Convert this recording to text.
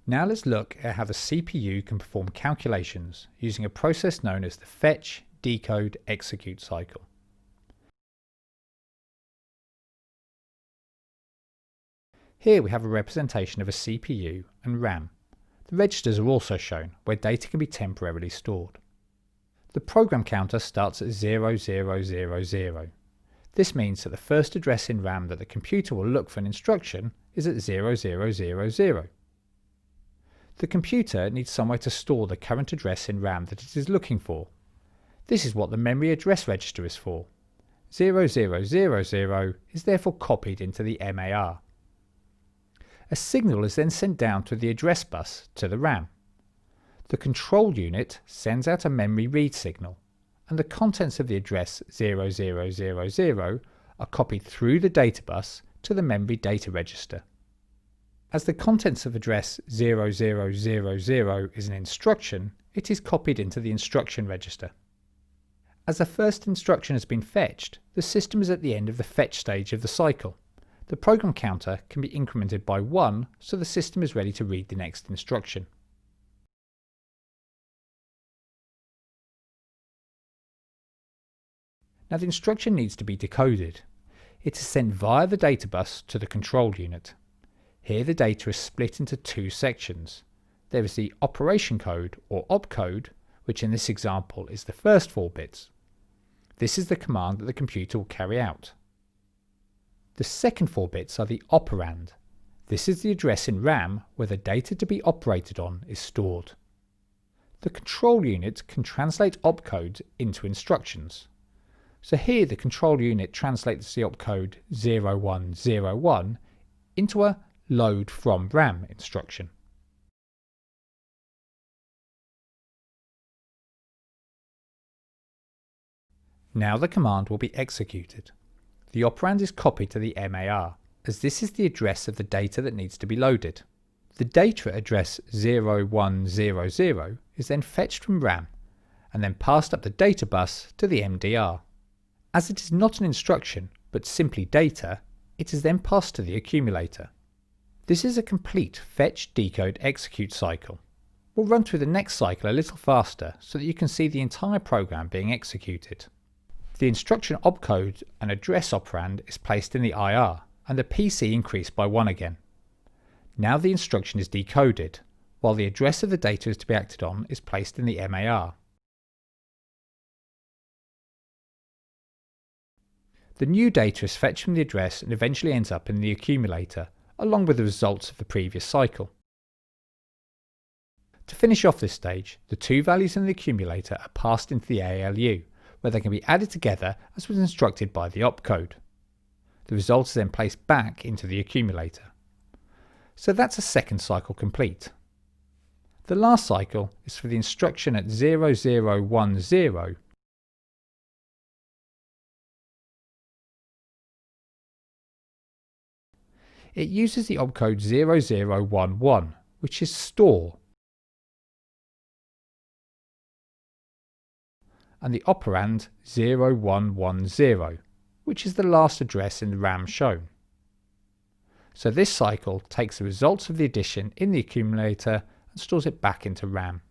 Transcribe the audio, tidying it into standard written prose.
Now let's look at how the CPU can perform calculations using a process known as the fetch, decode, execute cycle. Here we have a representation of a CPU and RAM. The registers are also shown, where data can be temporarily stored. The program counter starts at 0000. This means that the first address in RAM that the computer will look for an instruction is at 0000. The computer needs somewhere to store the current address in RAM that it is looking for. This is what the memory address register is for. 0000 is therefore copied into the MAR. A signal is then sent down to the address bus to the RAM. The control unit sends out a memory read signal, and the contents of the address 0000 are copied through the data bus to the memory data register. As the contents of address 0000 is an instruction, it is copied into the instruction register. As the first instruction has been fetched, the system is at the end of the fetch stage of the cycle. The program counter can be incremented by 1 so the system is ready to read the next instruction. Now the instruction needs to be decoded. It is sent via the data bus to the control unit. Here the data is split into two sections. There is the operation code or opcode, which in this example is the first 4 bits. This is the command that the computer will carry out. The second 4 bits are the operand. This is the address in RAM where the data to be operated on is stored. The control unit can translate opcode into instructions. So here the control unit translates the opcode 0101 into a load from RAM instruction. Now the command will be executed. The operand is copied to the MAR, as this is the address of the data that needs to be loaded. The data at address 0100 is then fetched from RAM and then passed up the data bus to the MDR. As it is not an instruction but simply data, it is then passed to the accumulator. This is a complete fetch, decode, execute cycle. We'll run through the next cycle a little faster so that you can see the entire program being executed. The instruction opcode and address operand is placed in the IR and the PC increased by 1 again. Now the instruction is decoded, while the address of the data is to be acted on is placed in the MAR. The new data is fetched from the address and eventually ends up in the accumulator, along with the results of the previous cycle. To finish off this stage, the 2 values in the accumulator are passed into the ALU, where they can be added together as was instructed by the opcode. The result is then placed back into the accumulator. So that's a second cycle complete. The last cycle is for the instruction at 0010. It uses the opcode 0011, which is store, and the operand 0110, which is the last address in the RAM shown. So this cycle takes the results of the addition in the accumulator and stores it back into RAM.